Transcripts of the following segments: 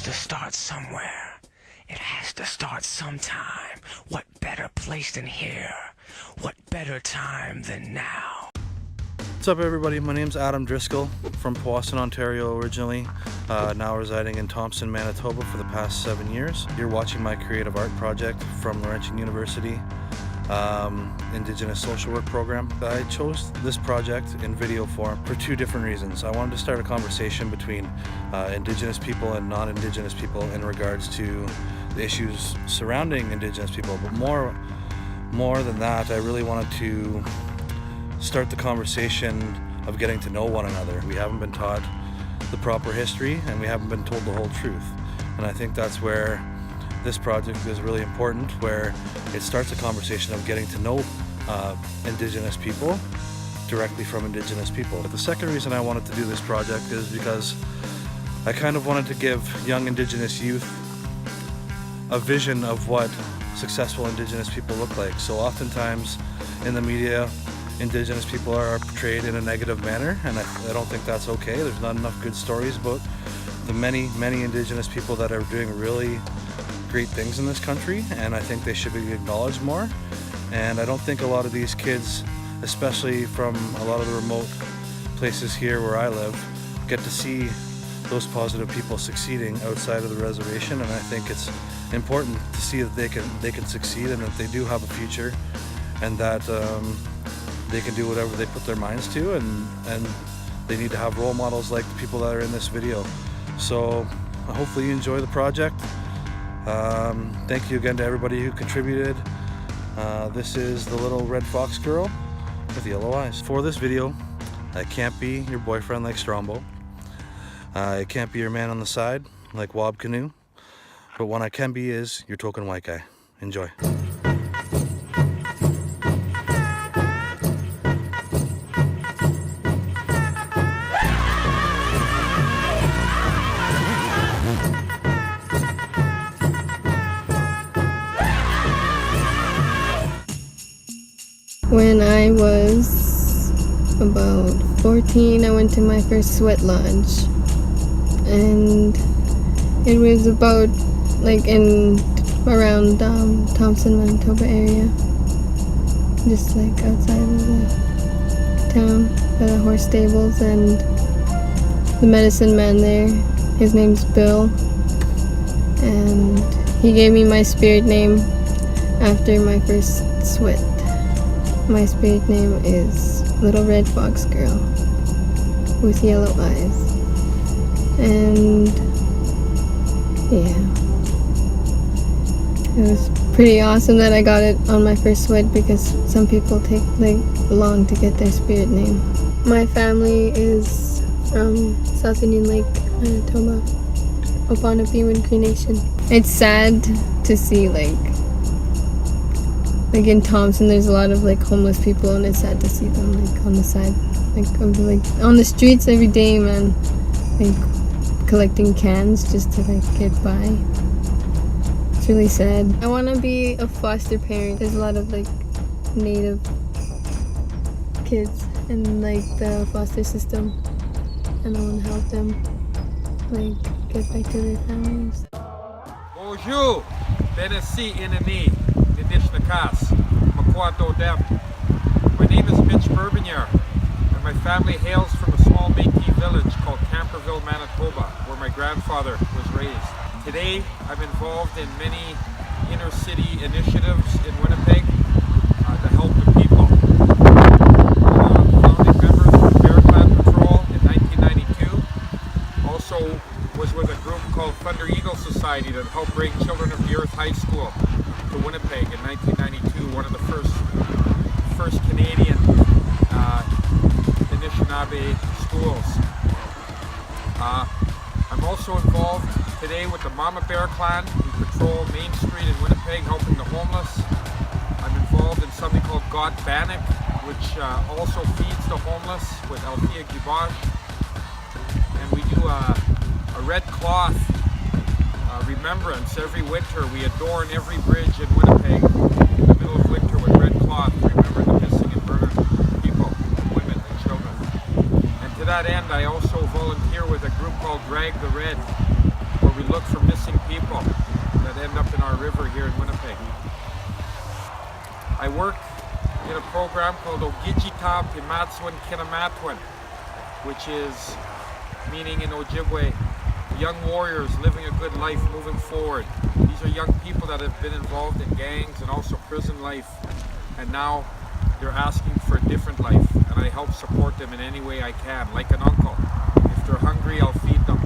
has to start somewhere. It has to start sometime. What better place than here? What better time than now? What's up everybody, my name's Adam Driscoll from Powassan, Ontario originally, now residing in Thompson, Manitoba for the past 7 years. You're watching my creative art project from Laurentian University, Indigenous social work program. I chose this project in video form for two different reasons. I wanted to start a conversation between Indigenous people and non-Indigenous people in regards to the issues surrounding Indigenous people, but more than that, I really wanted to start the conversation of getting to know one another. We haven't been taught the proper history and we haven't been told the whole truth. And I think that's where this project is really important, where it starts a conversation of getting to know Indigenous people directly from Indigenous people. But the second reason I wanted to do this project is because I kind of wanted to give young Indigenous youth a vision of what successful Indigenous people look like. So oftentimes in the media, Indigenous people are portrayed in a negative manner, and I don't think that's okay. There's not enough good stories about the many Indigenous people that are doing really great things in this country, and I think they should be acknowledged more. And I don't think a lot of these kids, especially from a lot of the remote places here where I live, get to see those positive people succeeding outside of the reservation, and I think it's important to see that they can succeed and that they do have a future, and that they can do whatever they put their minds to, and they need to have role models like the people that are in this video. So hopefully you enjoy the project. Thank you again to everybody who contributed. This is the little red fox girl with yellow eyes. For this video, I can't be your boyfriend like Strombo. I can't be your man on the side like Waub Canoe. But what I can be is your token white guy. Enjoy. When I was about 14, I went to my first Sweatlodge, and it was about like around Thompson, Manitoba area, just like outside of the town by the horse stables. And the medicine man there, his name's Bill, and he gave me my spirit name after my first sweat. My spirit name is Little Red Fox Girl with yellow eyes. And yeah, it was pretty awesome that I got it on my first sweat, because some people take like long to get their spirit name. My family is from South Indian Lake, Manitoba, Opunahpiwin Cree Nation. It's sad to see like in Thompson there's a lot of like homeless people, and it's sad to see them like on the side, like on the streets every day, man, like collecting cans just to like get by. It's really sad. I want to be a foster parent. There's a lot of like native kids in like the foster system, and I want to help them like get back to their families. Bonjour, Tennessee Inani. My name is Mitch Bourbonniere, and my family hails from a small Métis village called Camperville, Manitoba, where my grandfather was raised. Today, I'm involved in many inner city initiatives in Winnipeg to help the people. Founding members of the Bear Clan Patrol in 1992. Also was with a group called Thunder Eagle Society that helped bring Children of the Earth High School to Winnipeg in 1992, one of the first Canadian Anishinaabe schools. I'm also involved today with the Mama Bear Clan, who patrol Main Street in Winnipeg helping the homeless. I'm involved in something called God Bannock, which also feeds the homeless with Althea Gibage. And we do a red cloth remembrance every winter. We adorn every bridge in Winnipeg in the middle of winter with red cloth to remember the missing and murdered people, women and children. And to that end, I also volunteer with a group called Drag the Red, where we look for missing people that end up in our river here in Winnipeg. I work in a program called Waubgeshig Rice, which is meaning in Ojibwe, young warriors living a good life moving forward. These are young people that have been involved in gangs and also prison life, and now they're asking for a different life, and I help support them in any way I can, like an uncle. If they're hungry, I'll feed them.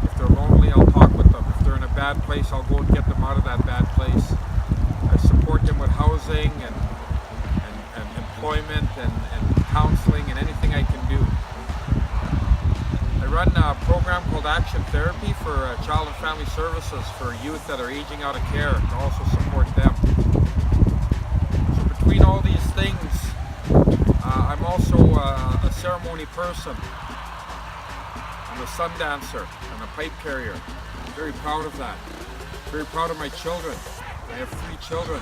If they're lonely, I'll talk with them. If they're in a bad place, I'll go and get them out of that bad place. I support them with housing and employment and counseling and anything I can do. I run a program called Action Therapy for Child and Family Services for youth that are aging out of care to also support them. So between all these things, I'm also a ceremony person. I'm a sun dancer. I'm a pipe carrier. I'm very proud of that. Very proud of my children. I have 3 children.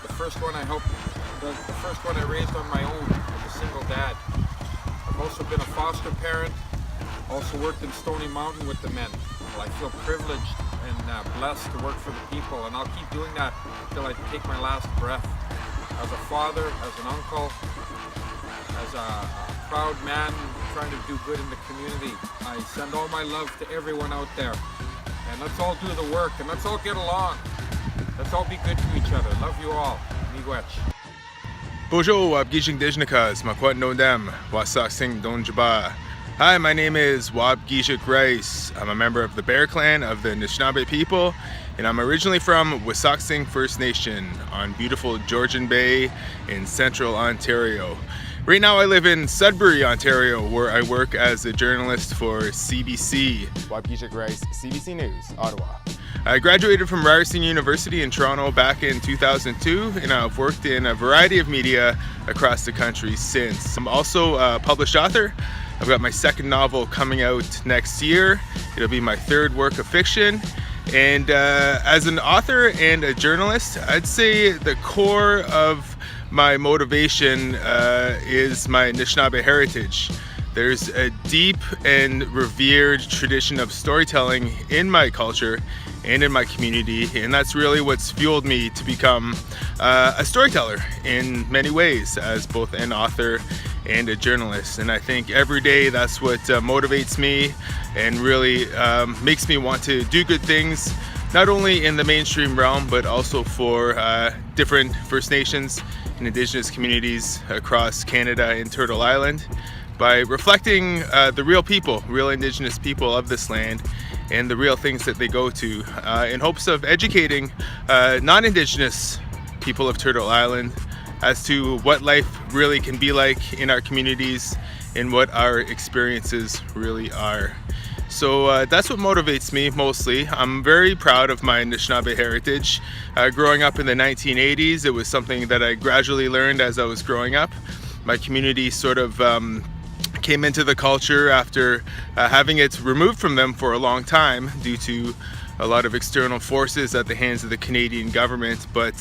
The first one I raised on my own as a single dad. I've also been a foster parent. Also worked in Stony Mountain with the men. Well, I feel privileged and blessed to work for the people, and I'll keep doing that until I take my last breath. As a father, as an uncle, as a proud man trying to do good in the community, I send all my love to everyone out there. And let's all do the work, and let's all get along. Let's all be good to each other. Love you all. Miigwech. Bonjour, Waubgeshig Rice, Makwat Nodem, Wasaksing Donjaba. Hi, my name is Waubgeshig Rice. I'm a member of the Bear Clan of the Anishinaabe people, and I'm originally from Wasaksing First Nation on beautiful Georgian Bay in central Ontario. Right now I live in Sudbury, Ontario, where I work as a journalist for CBC. Waubgeshig Rice, CBC News, Ottawa. I graduated from Ryerson University in Toronto back in 2002, and I've worked in a variety of media across the country since. I'm also a published author. I've got my second novel coming out next year. It'll be my 3rd work of fiction. And as an author and a journalist, I'd say the core of my motivation is my Anishinaabe heritage. There's a deep and revered tradition of storytelling in my culture and in my community, and that's really what's fueled me to become a storyteller in many ways, as both an author and a journalist. And I think every day that's what motivates me and really makes me want to do good things, not only in the mainstream realm, but also for different First Nations and Indigenous communities across Canada and Turtle Island, by reflecting the real people, real Indigenous people of this land, and the real things that they go to, in hopes of educating non-Indigenous people of Turtle Island as to what life really can be like in our communities and what our experiences really are. So that's what motivates me mostly. I'm very proud of my Anishinaabe heritage. Growing up in the 1980s, it was something that I gradually learned as I was growing up. My community sort of came into the culture after having it removed from them for a long time due to a lot of external forces at the hands of the Canadian government. But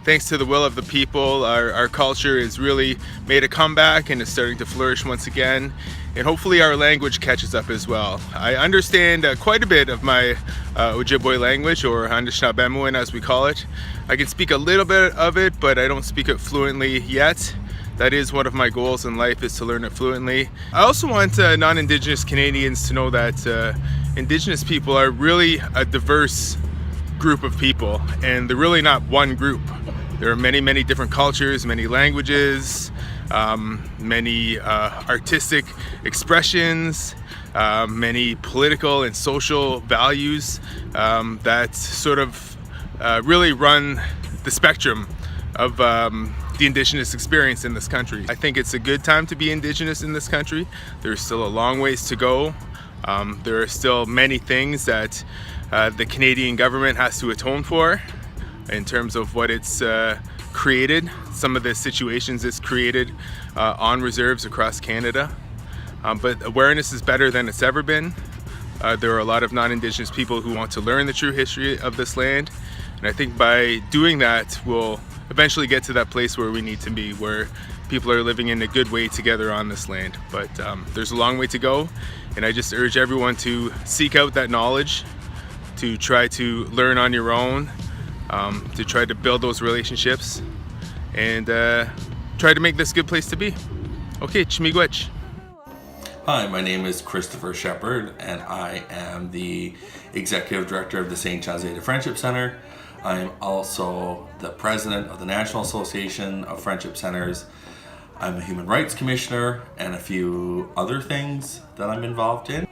thanks to the will of the people, our culture has really made a comeback and is starting to flourish once again. And hopefully our language catches up as well. I understand quite a bit of my Ojibwe language, or Anishinaabe as we call it. I can speak a little bit of it, but I don't speak it fluently yet. That is one of my goals in life, is to learn it fluently. I also want non-Indigenous Canadians to know that Indigenous people are really a diverse group of people, and they're really not one group. There are many, many different cultures, many languages, many artistic expressions, many political and social values that sort of really run the spectrum of the Indigenous experience in this country. I think it's a good time to be Indigenous in this country. There's still a long ways to go. There are still many things that the Canadian government has to atone for in terms of what it's created, some of the situations it's created on reserves across Canada. But awareness is better than it's ever been. There are a lot of non-Indigenous people who want to learn the true history of this land. And I think by doing that, we'll eventually get to that place where we need to be, where people are living in a good way together on this land. But there's a long way to go, and I just urge everyone to seek out that knowledge, to try to learn on your own, to try to build those relationships, and try to make this a good place to be. Okay, chmigwech. Hi, my name is Christopher Sheppard, and I am the Executive Director of the St. John's Native Friendship Center. I'm also the President of the National Association of Friendship Centers. I'm a Human Rights Commissioner and a few other things that I'm involved in.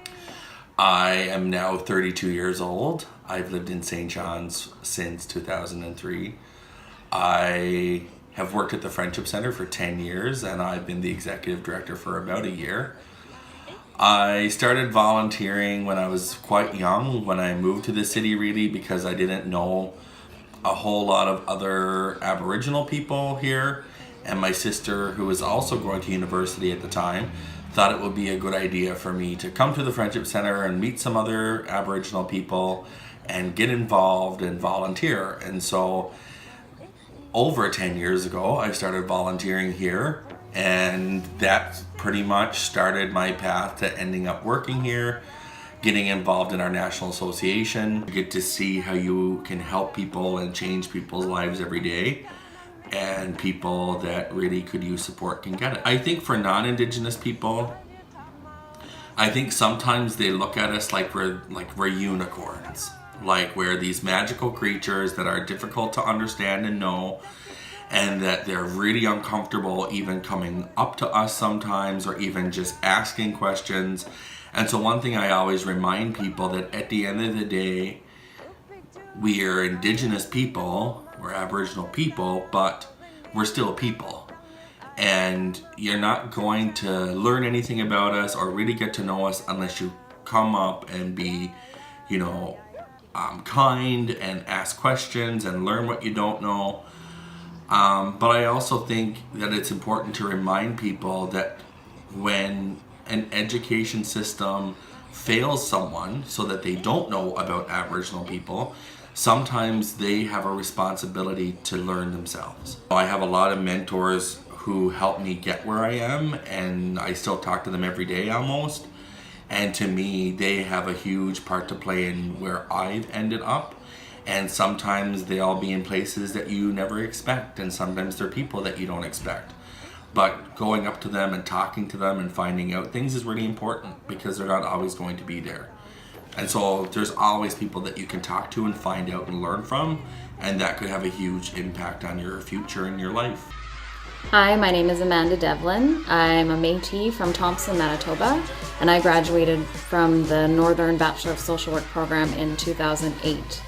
I am now 32 years old. I've lived in St. John's since 2003. I have worked at the Friendship Center for 10 years, and I've been the Executive Director for about a year. I started volunteering when I was quite young, when I moved to the city, really, because I didn't know a whole lot of other Aboriginal people here. And my sister, who was also going to university at the time, thought it would be a good idea for me to come to the Friendship Center and meet some other Aboriginal people and get involved and volunteer. And so over 10 years ago, I started volunteering here, and that pretty much started my path to ending up working here, getting involved in our national association. You get to see how you can help people and change people's lives every day, and people that really could use support can get it. I think for non-Indigenous people, I think sometimes they look at us like we're unicorns, like we're these magical creatures that are difficult to understand and know, and that they're really uncomfortable even coming up to us sometimes, or even just asking questions. And so one thing I always remind people, that at the end of the day, we are Indigenous people, we're Aboriginal people, but we're still people. And you're not going to learn anything about us or really get to know us unless you come up and be, kind and ask questions and learn what you don't know. But I also think that it's important to remind people that when an education system fails someone so that they don't know about Aboriginal people, sometimes they have a responsibility to learn themselves. I have a lot of mentors who helped me get where I am, and I still talk to them every day almost. And to me, they have a huge part to play in where I've ended up. And sometimes they'll be in places that you never expect, and sometimes they're people that you don't expect. But going up to them and talking to them and finding out things is really important, because they're not always going to be there. And so there's always people that you can talk to and find out and learn from, and that could have a huge impact on your future and your life. Hi, my name is Amanda Devlin. I'm a Métis from Thompson, Manitoba, and I graduated from the Northern Bachelor of Social Work program in 2008.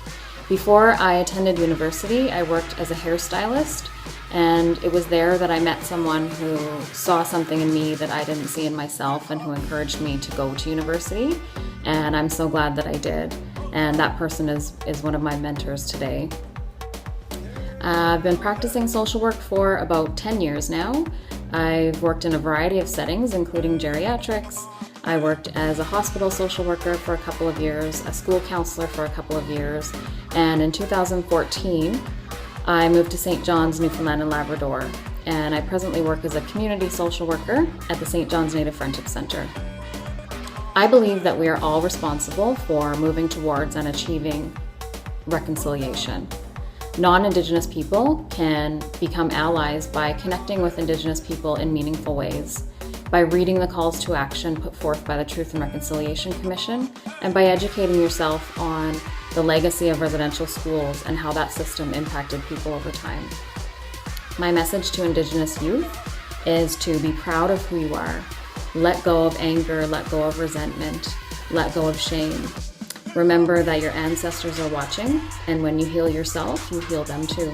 Before I attended university, I worked as a hairstylist, and it was there that I met someone who saw something in me that I didn't see in myself, and who encouraged me to go to university, and I'm so glad that I did. And that person is one of my mentors today. I've been practicing social work for about 10 years now. I've worked in a variety of settings, including geriatrics. I worked as a hospital social worker for a couple of years, a school counselor for a couple of years, and in 2014, I moved to St. John's, Newfoundland and Labrador, and I presently work as a community social worker at the St. John's Native Friendship Center. I believe that we are all responsible for moving towards and achieving reconciliation. Non-Indigenous people can become allies by connecting with Indigenous people in meaningful ways, by reading the calls to action put forth by the Truth and Reconciliation Commission, and by educating yourself on the legacy of residential schools and how that system impacted people over time. My message to Indigenous youth is to be proud of who you are. Let go of anger, let go of resentment, let go of shame. Remember that your ancestors are watching, and when you heal yourself, you heal them too.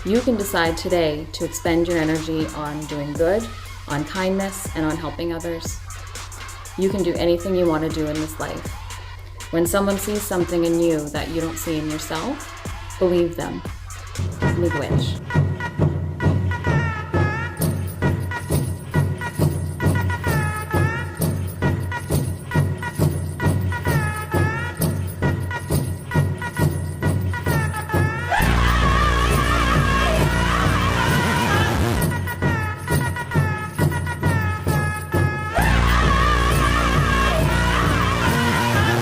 You can decide today to expend your energy on doing good, on kindness, and on helping others. You can do anything you want to do in this life. When someone sees something in you that you don't see in yourself, believe them. Miigwech.